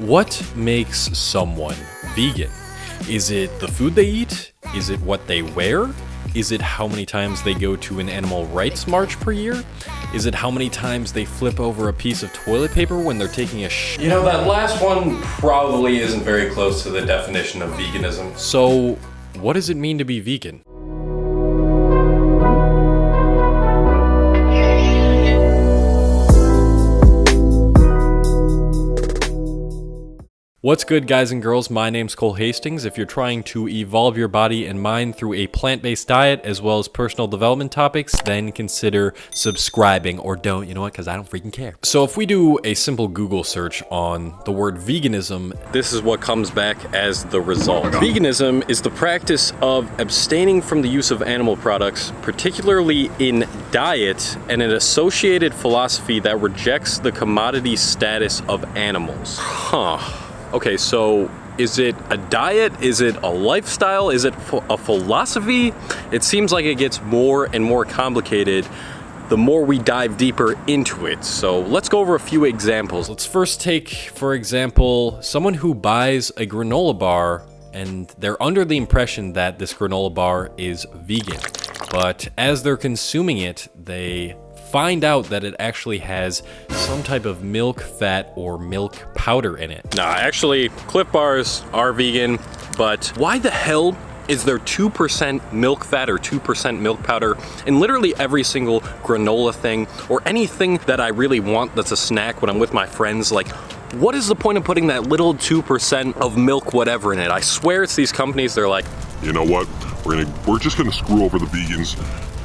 What makes someone vegan? Is it the food they eat? Is it what they wear? Is it how many times they go to an animal rights march per year? Is it how many times they flip over a piece of toilet paper when they're taking a shit? You know, that last one probably isn't very close to the definition of veganism. So, what does it mean to be vegan? What's good, guys and girls? My name's Cole Hastings. If you're trying to evolve your body and mind through a plant-based diet as well as personal development topics, then consider subscribing, or don't, you know what, because I don't freaking care. So if we do a simple Google search on the word veganism, this is what comes back as the result. Veganism is the practice of abstaining from the use of animal products, particularly in diet, and an associated philosophy that rejects the commodity status of animals. Okay, so is it a diet? Is it a lifestyle? Is it a philosophy? It seems like it gets more and more complicated the more we dive deeper into it. So let's go over a few examples. Let's first take, for example, someone who buys a granola bar and they're under the impression that this granola bar is vegan. But as they're consuming it, they find out that it actually has some type of milk fat or milk powder in it. Nah, actually, Clif Bars are vegan, but why the hell is there 2% milk fat or 2% milk powder in literally every single granola thing or anything that I really want that's a snack when I'm with my friends? Like, what is the point of putting that little 2% of milk whatever in it? I swear it's these companies, they're like, you know what, we're just gonna screw over the vegans,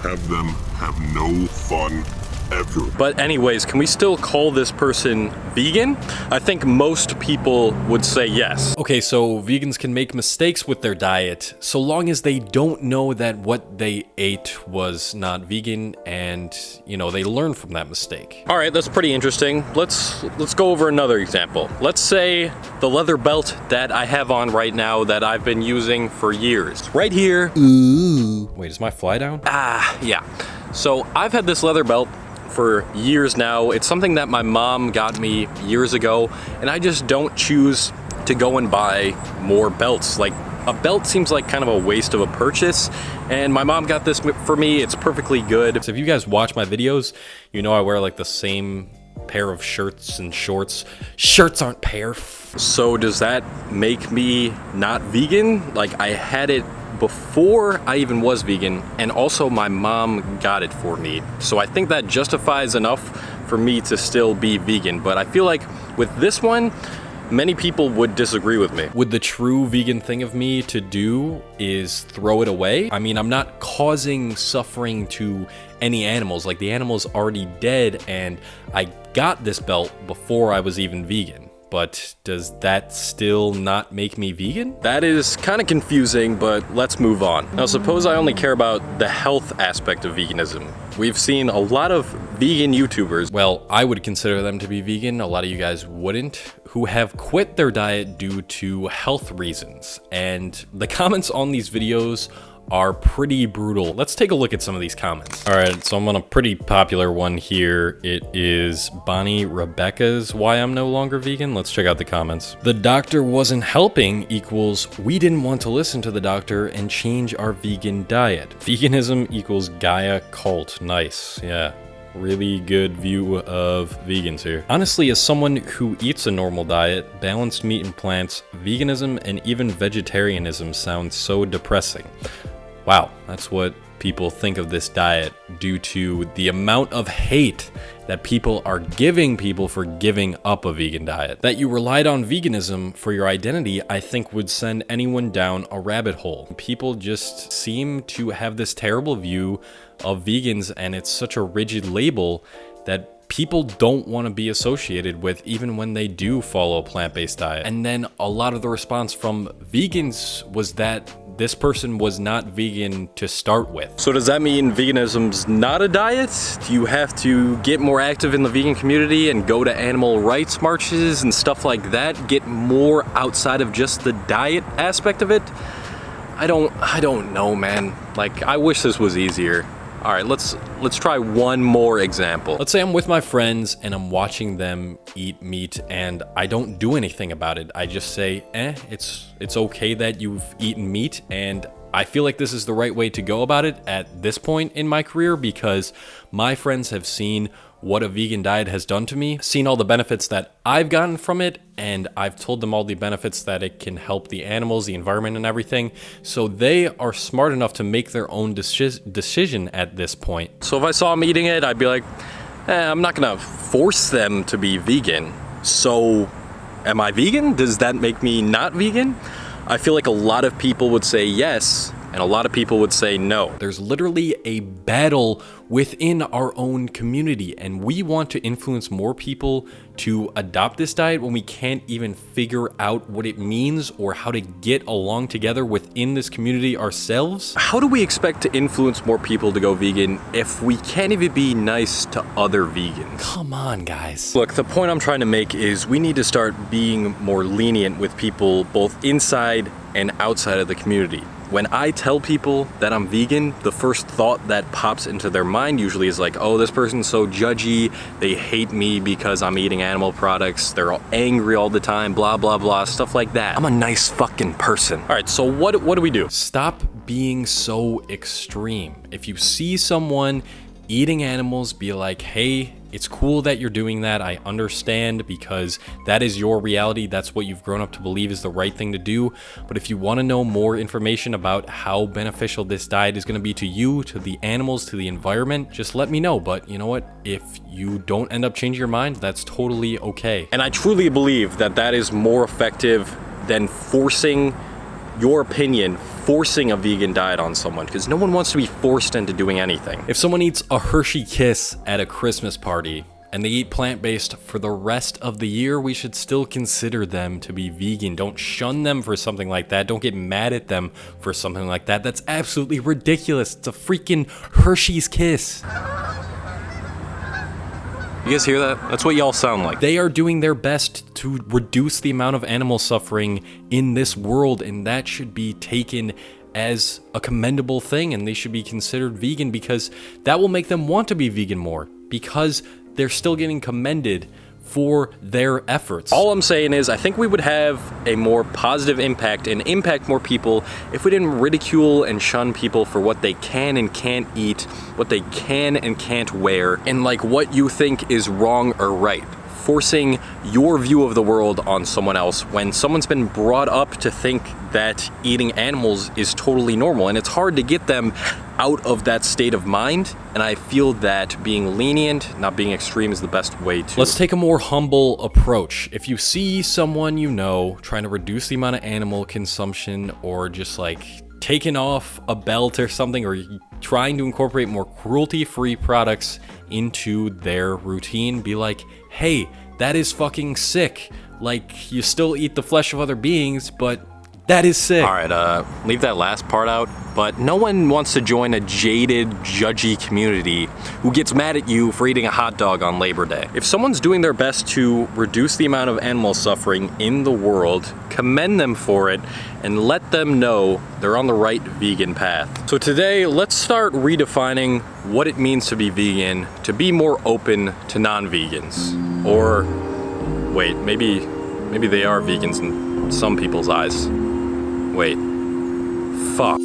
have them have no fun ever. But anyways, can we still call this person vegan? I think most people would say yes. Okay, so vegans can make mistakes with their diet so long as they don't know that what they ate was not vegan and, you know, they learn from that mistake. All right, that's pretty interesting. Let's go over another example. Let's say the leather belt that I have on right now that I've been using for years. Right here. Ooh. Wait, is my fly down? Yeah. So I've had this leather belt for years now. It's something that my mom got me years ago, and I just don't choose to go and buy more belts. Like, a belt seems like kind of a waste of a purchase, and my mom got this for me. It's perfectly good. So if you guys watch my videos, you know I wear like the same pair of shirts and shorts. Shirts aren't pair. So does that make me not vegan? Like, I had it before I even was vegan, and also my mom got it for me. So I think that justifies enough for me to still be vegan. But I feel like with this one, many people would disagree with me. Would the true vegan thing of me to do is throw it away? I mean, I'm not causing suffering to any animals. Like, the animal's already dead, and I got this belt before I was even vegan. But does that still not make me vegan? That is kind of confusing, but let's move on. Now, suppose I only care about the health aspect of veganism. We've seen a lot of vegan YouTubers, well, I would consider them to be vegan, a lot of you guys wouldn't, who have quit their diet due to health reasons. And the comments on these videos are pretty brutal. Let's take a look at some of these comments. All right, so I'm on a pretty popular one here. It is Bonnie Rebecca's Why I'm No Longer Vegan. Let's check out the comments. The doctor wasn't helping equals we didn't want to listen to the doctor and change our vegan diet. Veganism equals Gaia cult. Nice, yeah. Really good view of vegans here. Honestly, as someone who eats a normal diet, balanced meat and plants, veganism and even vegetarianism sounds so depressing. Wow, that's what people think of this diet due to the amount of hate that people are giving people for giving up a vegan diet. That you relied on veganism for your identity, I think would send anyone down a rabbit hole. People just seem to have this terrible view of vegans, and it's such a rigid label that people don't want to be associated with even when they do follow a plant-based diet. And then a lot of the response from vegans was that this person was not vegan to start with. So does that mean veganism's not a diet? Do you have to get more active in the vegan community and go to animal rights marches and stuff like that? Get more outside of just the diet aspect of it? I don't know, man. Like, I wish this was easier. All right, let's try one more example. Let's say I'm with my friends and I'm watching them eat meat and I don't do anything about it. I just say, it's okay that you've eaten meat, and I feel like this is the right way to go about it at this point in my career because my friends have seen what a vegan diet has done to me, seen all the benefits that I've gotten from it, and I've told them all the benefits that it can help the animals, the environment, and everything. So they are smart enough to make their own decision at this point. So if I saw them eating it, I'd be like, I'm not gonna force them to be vegan. So am I vegan? Does that make me not vegan? I feel like a lot of people would say yes, and a lot of people would say no. There's literally a battle within our own community, and we want to influence more people to adopt this diet when we can't even figure out what it means or how to get along together within this community ourselves. How do we expect to influence more people to go vegan if we can't even be nice to other vegans? Come on, guys. Look, the point I'm trying to make is we need to start being more lenient with people both inside and outside of the community. When I tell people that I'm vegan, the first thought that pops into their mind usually is like, oh, this person's so judgy, they hate me because I'm eating animal products, they're all angry all the time, blah, blah, blah, stuff like that. I'm a nice fucking person. All right, so what do we do? Stop being so extreme. If you see someone eating animals, be like, hey, it's cool that you're doing that. I understand because that is your reality. That's what you've grown up to believe is the right thing to do. But if you want to know more information about how beneficial this diet is going to be to you, to the animals, to the environment, just let me know. But you know what? If you don't end up changing your mind, that's totally okay. And I truly believe that that is more effective than forcing your opinion, forcing a vegan diet on someone, because no one wants to be forced into doing anything. If someone eats a Hershey Kiss at a Christmas party and they eat plant-based for the rest of the year, we should still consider them to be vegan. Don't shun them for something like that. Don't get mad at them for something like that. That's absolutely ridiculous. It's a freaking Hershey's Kiss. You guys hear that? That's what y'all sound like. They are doing their best to reduce the amount of animal suffering in this world, and that should be taken as a commendable thing, and they should be considered vegan because that will make them want to be vegan more, because they're still getting commended for their efforts. All I'm saying is I think we would have a more positive impact and impact more people if we didn't ridicule and shun people for what they can and can't eat, what they can and can't wear, and like what you think is wrong or right. Forcing your view of the world on someone else when someone's been brought up to think that eating animals is totally normal, and it's hard to get them out of that state of mind. And I feel that being lenient, not being extreme, is the best way to. Let's take a more humble approach. If you see someone you know trying to reduce the amount of animal consumption, or just like taking off a belt or something, or trying to incorporate more cruelty-free products into their routine, be like, hey, that is fucking sick. Like, you still eat the flesh of other beings, but that is sick. All right, leave that last part out, but no one wants to join a jaded, judgy community who gets mad at you for eating a hot dog on Labor Day. If someone's doing their best to reduce the amount of animal suffering in the world, commend them for it, and let them know they're on the right vegan path. So today, let's start redefining what it means to be vegan, to be more open to non-vegans. Or, wait, maybe they are vegans in some people's eyes. Wait. Fuck.